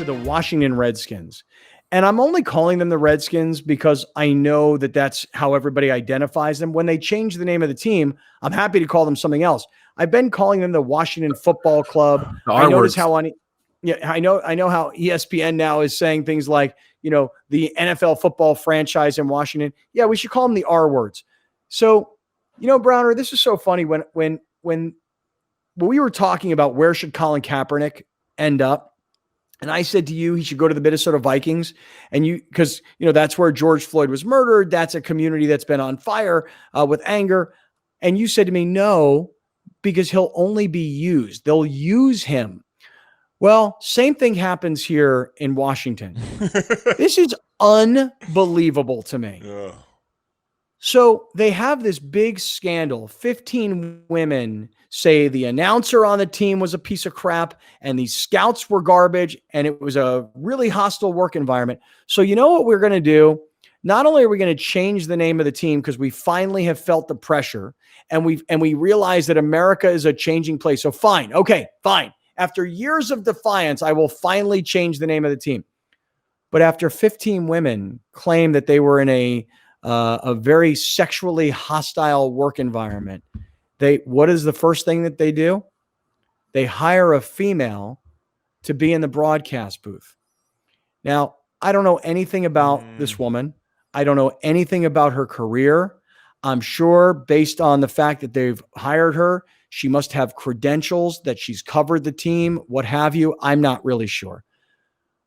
the Washington Redskins. And I'm only calling them the Redskins because I know that that's how everybody identifies them. When they change the name of the team, I'm happy to call them something else. I've been calling them the Washington Football Club. I notice how I know how ESPN now is saying things like, the NFL football franchise in Washington. Yeah, we should call them the R words. So, Browner, this is so funny when we were talking about where should Colin Kaepernick end up. And I said to you, he should go to the Minnesota Vikings. And because that's where George Floyd was murdered. That's a community that's been on fire with anger. And you said to me, no, because he'll only be used. They'll use him. Well, same thing happens here in Washington. This is unbelievable to me. Yeah. So they have this big scandal. 15 women say the announcer on the team was a piece of crap and these scouts were garbage and it was a really hostile work environment. So you know what we're going to do? Not only are we going to change the name of the team because we finally have felt the pressure and we realize that America is a changing place. So fine. Okay, fine. After years of defiance, I will finally change the name of the team. But after 15 women claim that they were in a very sexually hostile work environment, what is the first thing that they do? They hire a female to be in the broadcast booth. Now, I don't know anything about this woman. I don't know anything about her career. I'm sure based on the fact that they've hired her, she must have credentials that she's covered the team, what have you. I'm not really sure.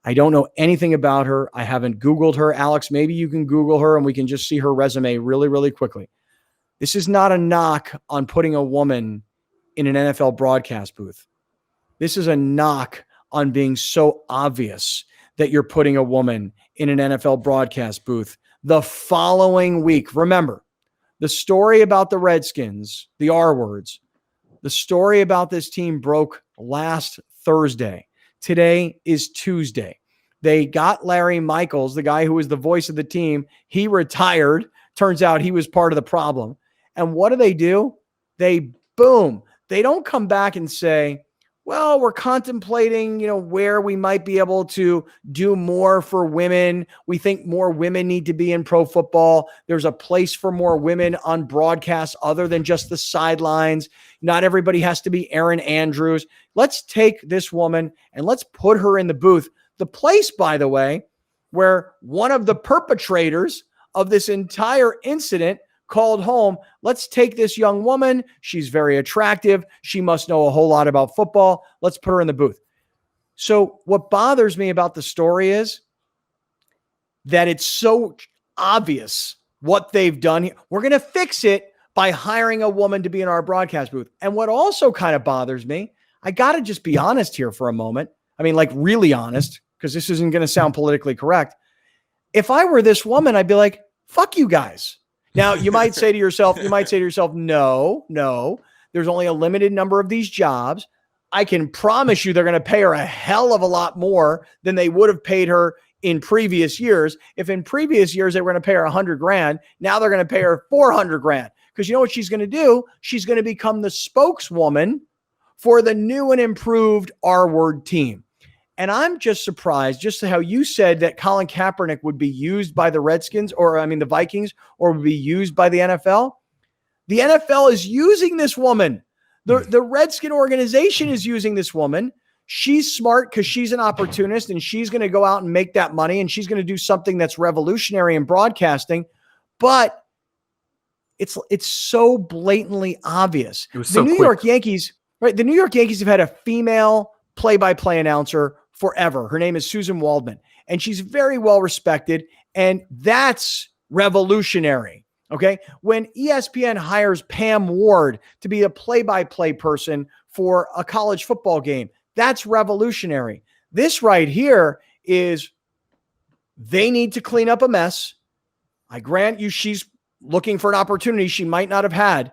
I don't know anything about her. I haven't Googled her. Alex, maybe you can Google her and we can just see her resume really, really quickly. This is not a knock on putting a woman in an NFL broadcast booth. This is a knock on being so obvious that you're putting a woman in an NFL broadcast booth the following week. Remember, the story about the Redskins, the R words, the story about this team broke last Thursday. Today is Tuesday. They got Larry Michaels, the guy who was the voice of the team. He retired. Turns out he was part of the problem. And what do? They don't come back and say, well, we're contemplating, where we might be able to do more for women. We think more women need to be in pro football. There's a place for more women on broadcast other than just the sidelines. Not everybody has to be Erin Andrews. Let's take this woman and let's put her in the booth. The place, by the way, where one of the perpetrators of this entire incident called home. Let's take this young woman. She's very attractive. She must know a whole lot about football. Let's put her in the booth. So what bothers me about the story is that it's so obvious what they've done here. We're going to fix it by hiring a woman to be in our broadcast booth. And what also kind of bothers me, I got to just be honest here for a moment. I mean, like really honest, because this isn't going to sound politically correct. If I were this woman, I'd be like, fuck you guys. Now, you might say to yourself, no, there's only a limited number of these jobs. I can promise you they're going to pay her a hell of a lot more than they would have paid her in previous years. If in previous years they were going to pay her $100,000, now they're going to pay her $400,000. Because you know what she's going to do? She's going to become the spokeswoman for the new and improved R-word team. And I'm just surprised just how you said that Colin Kaepernick would be used by the Redskins the Vikings, or would be used by the NFL. The NFL is using this woman. The Redskin organization is using this woman. She's smart because she's an opportunist and she's going to go out and make that money and she's going to do something that's revolutionary in broadcasting. But it's so blatantly obvious. The New York Yankees have had a female play-by-play announcer forever. Her name is Susan Waldman, and she's very well respected, and that's revolutionary. Okay. When ESPN hires Pam Ward to be a play-by-play person for a college football game, that's revolutionary. This right here is they need to clean up a mess. I grant you she's looking for an opportunity she might not have had,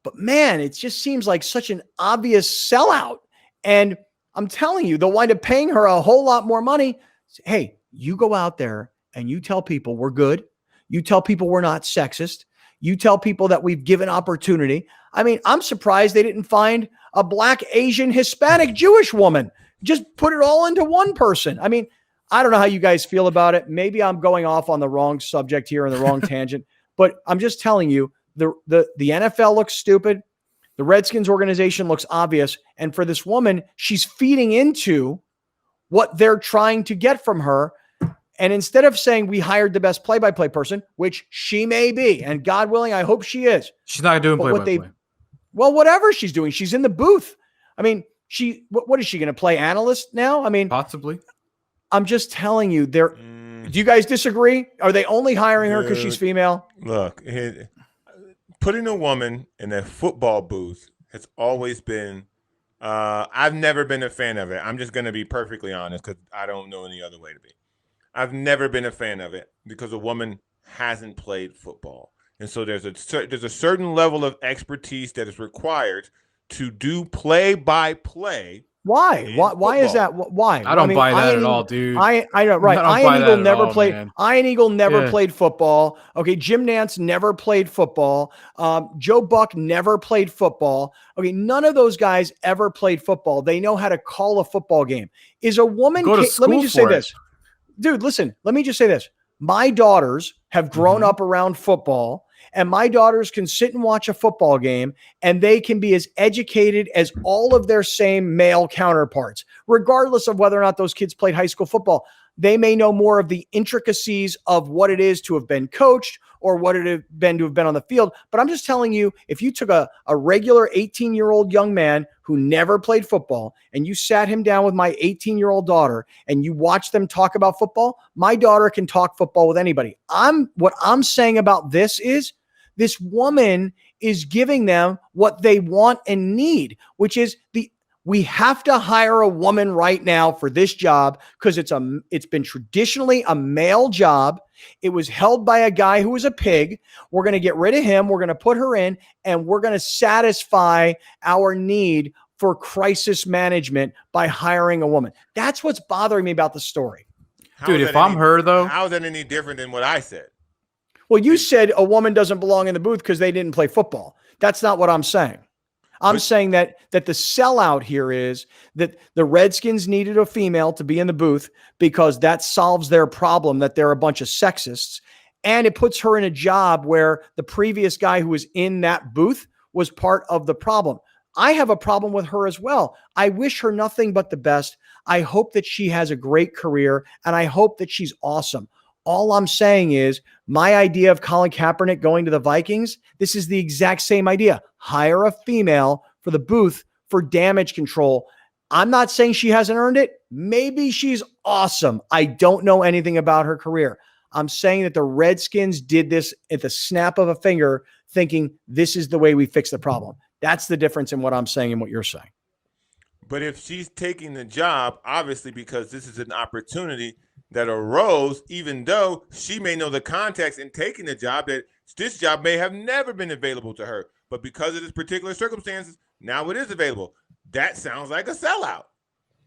but man, it just seems like such an obvious sellout. And I'm telling you, they'll wind up paying her a whole lot more money. Hey, you go out there and you tell people we're good. You tell people we're not sexist. You tell people that we've given opportunity. I mean, I'm surprised they didn't find a Black, Asian, Hispanic, Jewish woman Just put it all into one person. I mean, I don't know how you guys feel about it. Maybe I'm going off on the wrong subject here and the wrong tangent, but I'm just telling you, the NFL looks stupid. The Redskins organization looks obvious. And for this woman, she's feeding into what they're trying to get from her. And instead of saying we hired the best play-by-play person, which she may be, and God willing, I hope she is. She's not doing play-by-play. Well, whatever she's doing, she's in the booth. I mean, what is she going to play analyst now? I mean, possibly. I'm just telling you, do you guys disagree? Are they only hiring her because she's female? Look, putting a woman in a football booth has always been, I've never been a fan of it. I'm just going to be perfectly honest because I don't know any other way to be. I've never been a fan of it because a woman hasn't played football. And so there's a certain level of expertise that is required to do play-by-play. Why? Why is that? Why? I don't buy that at all, dude. I know, right? Ian Eagle never played. Ian Eagle never played football. Okay, Jim Nantz never played football. Joe Buck never played football. Okay, none of those guys ever played football. They know how to call a football game. Is a woman? Let me just say this, dude. Listen, let me just say this. My daughters have grown up around football. And my daughters can sit and watch a football game and they can be as educated as all of their same male counterparts, regardless of whether or not those kids played high school football. They may know more of the intricacies of what it is to have been coached or what it have been to have been on the field. But I'm just telling you, if you took a regular 18-year-old young man who never played football and you sat him down with my 18-year-old daughter and you watched them talk about football, my daughter can talk football with anybody. What I'm saying about this is this woman is giving them what they want and need, which is we have to hire a woman right now for this job because it's been traditionally a male job. It was held by a guy who was a pig. We're going to get rid of him. We're going to put her in, and we're going to satisfy our need for crisis management by hiring a woman. That's what's bothering me about the story. Dude, if I'm her, though. How is that any different than what I said? Well, you said a woman doesn't belong in the booth because they didn't play football. That's not what I'm saying. I'm saying that the sellout here is that the Redskins needed a female to be in the booth because that solves their problem that they're a bunch of sexists. And it puts her in a job where the previous guy who was in that booth was part of the problem. I have a problem with her as well. I wish her nothing but the best. I hope that she has a great career and I hope that she's awesome. All I'm saying is my idea of Colin Kaepernick going to the Vikings, this is the exact same idea. Hire a female for the booth for damage control. I'm not saying she hasn't earned it. Maybe she's awesome. I don't know anything about her career. I'm saying that the Redskins did this at the snap of a finger, thinking this is the way we fix the problem. That's the difference in what I'm saying and what you're saying. But if she's taking the job, obviously because this is an opportunity that arose, even though she may know the context in taking the job, that this job may have never been available to her. But because of this particular circumstances, now it is available. That sounds like a sellout.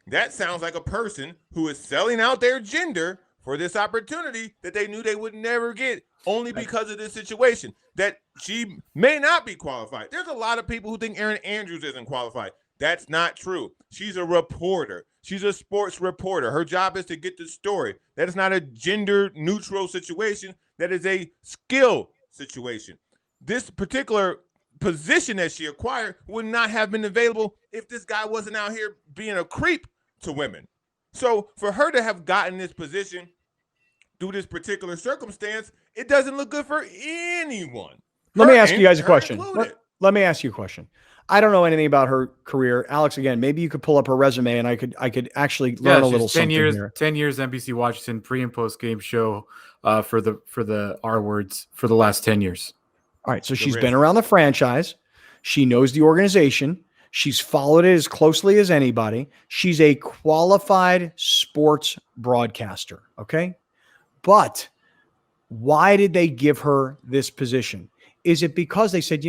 That sounds like a person who is selling out their gender for this opportunity that they knew they would never get only because of this situation, that she may not be qualified. There's a lot of people who think Erin Andrews isn't qualified. That's not true. She's a reporter. She's a sports reporter. Her job is to get the story. That is not a gender neutral situation. That is a skill situation. This particular position that she acquired would not have been available if this guy wasn't out here being a creep to women. So for her to have gotten this position through this particular circumstance, it doesn't look good for anyone. Let me ask you guys a question. Let me ask you a question. I don't know anything about her career. Alex, again, maybe you could pull up her resume and I could actually learn a little something here. 10 years NBC Washington pre and post game show for the R words for the last 10 years. All right. So she's been around the franchise. She knows the organization. She's followed it as closely as anybody. She's a qualified sports broadcaster. Okay. But why did they give her this position? Is it because they said,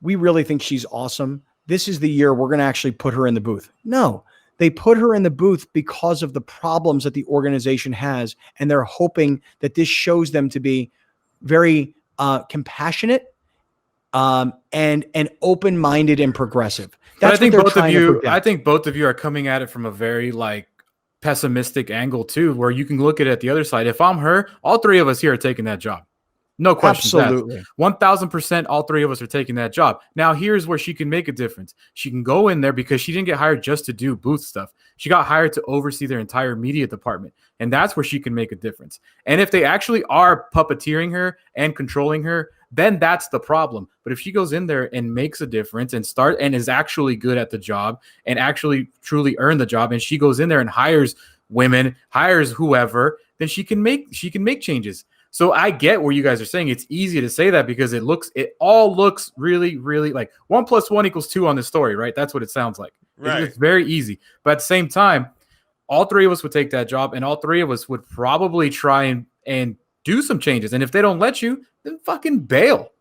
we really think she's awesome. This is the year we're going to actually put her in the booth? No, they put her in the booth because of the problems that the organization has. And they're hoping that this shows them to be very compassionate and open-minded and progressive. But That's I think what they're both of trying to you, project. I think both of you are coming at it from a very like pessimistic angle too, where you can look at it the other side. If I'm her, all three of us here are taking that job. No questions asked. Absolutely. 1,000%, all three of us are taking that job. Now, here's where she can make a difference. She can go in there because she didn't get hired just to do booth stuff. She got hired to oversee their entire media department, and that's where she can make a difference. And if they actually are puppeteering her and controlling her, then that's the problem. But if she goes in there and makes a difference and is actually good at the job and actually truly earn the job, and she goes in there and hires women, hires whoever, then she can make changes. So I get where you guys are saying it's easy to say that because it all looks really, really like 1 + 1 = 2 on this story, right? That's what it sounds like. Right. It's very easy. But at the same time, all three of us would take that job, and all three of us would probably try and do some changes. And if they don't let you, then fucking bail.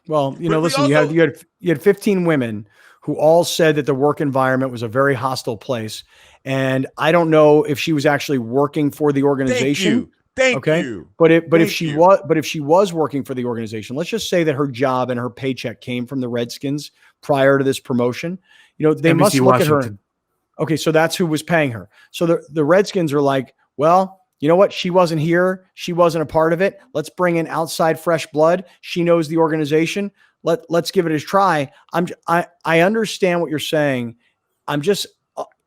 Well, But listen, you had 15 women who all said that the work environment was a very hostile place. And I don't know if she was actually working for the organization. Thank you. But if Thank she was working for the organization, let's just say that her job and her paycheck came from the Redskins prior to this promotion. They NBC must look at her. Washington. Okay, so that's who was paying her. So the Redskins are like, well, you know what? She wasn't here. She wasn't a part of it. Let's bring in outside fresh blood. She knows the organization. Let's give it a try. I understand what you're saying.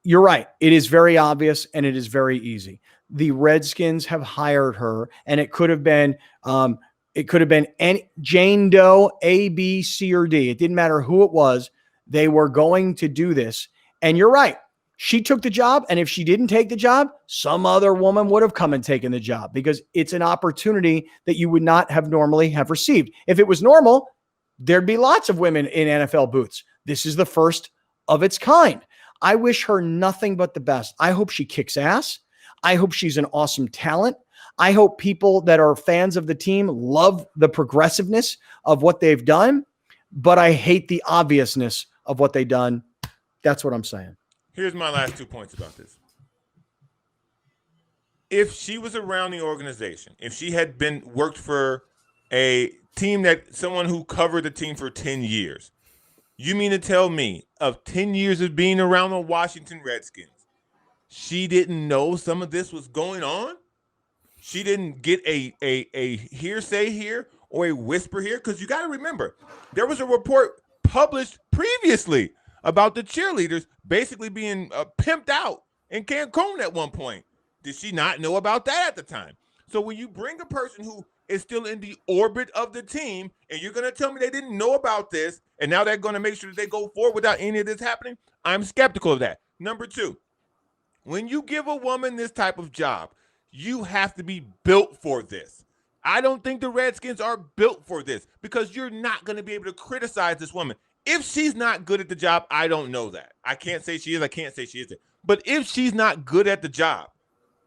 You're right. It is very obvious and it is very easy. The Redskins have hired her, and it could have been any Jane Doe, A, B, C, or D. It didn't matter who it was. They were going to do this. And you're right. She took the job. And if she didn't take the job, some other woman would have come and taken the job because it's an opportunity that you would not have normally have received. If it was normal, there'd be lots of women in NFL booths. This is the first of its kind. I wish her nothing but the best. I hope she kicks ass. I hope she's an awesome talent. I hope people that are fans of the team love the progressiveness of what they've done, but I hate the obviousness of what they've done. That's what I'm saying. Here's my last 2 points about this. If she was around the organization, if she had worked for a team someone who covered the team for 10 years, you mean to tell me of 10 years of being around the Washington Redskins, she didn't know some of this was going on? She didn't get a hearsay here or a whisper here? Because you got to remember, there was a report published previously about the cheerleaders basically being pimped out in Cancun at one point. Did she not know about that at the time? So when you bring a person who is still in the orbit of the team and you're going to tell me they didn't know about this and now they're going to make sure that they go forward without any of this happening, I'm skeptical of that. Number 2, when you give a woman this type of job, you have to be built for this. I don't think the Redskins are built for this because you're not going to be able to criticize this woman. If she's not good at the job, I don't know that. I can't say she is. I can't say she isn't. But if she's not good at the job,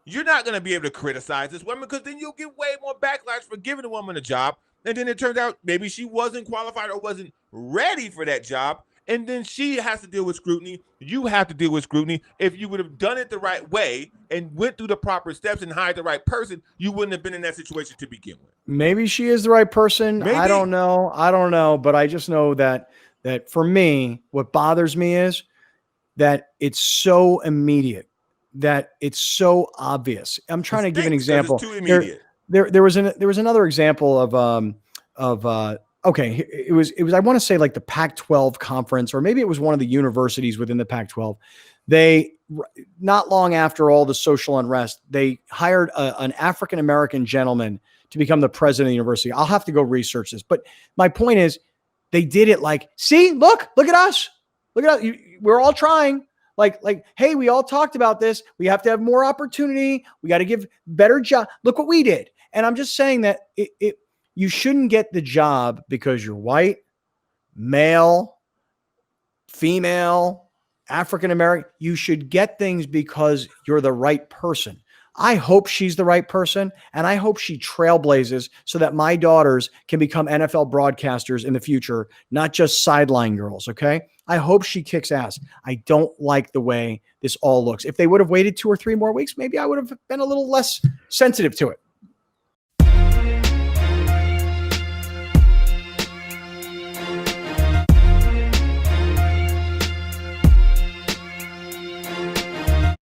you're not going to be able to criticize this woman because then you'll get way more backlash for giving a woman a job. And then it turns out maybe she wasn't qualified or wasn't ready for that job. And then she has to deal with scrutiny. You have to deal with scrutiny. If you would have done it the right way and went through the proper steps and hired the right person, you wouldn't have been in that situation to begin with. Maybe she is the right person. Maybe. I don't know. But I just know that for me, what bothers me is that it's so immediate, that it's so obvious. I'm trying to give an example. It's too immediate. There was another example of okay, it was I want to say like the Pac-12 conference, or maybe it was one of the universities within the Pac-12. They, not long after all the social unrest, they hired an African-American gentleman to become the president of the university. I'll have to go research this, but my point is they did it like, see, look at us. Look at us. We're all trying. Like, hey, we all talked about this. We have to have more opportunity. We got to give better job. Look what we did. And I'm just saying that you shouldn't get the job because you're white, male, female, African-American. You should get things because you're the right person. I hope she's the right person, and I hope she trailblazes so that my daughters can become NFL broadcasters in the future, not just sideline girls, okay? I hope she kicks ass. I don't like the way this all looks. If they would have waited 2 or 3 more weeks, maybe I would have been a little less sensitive to it.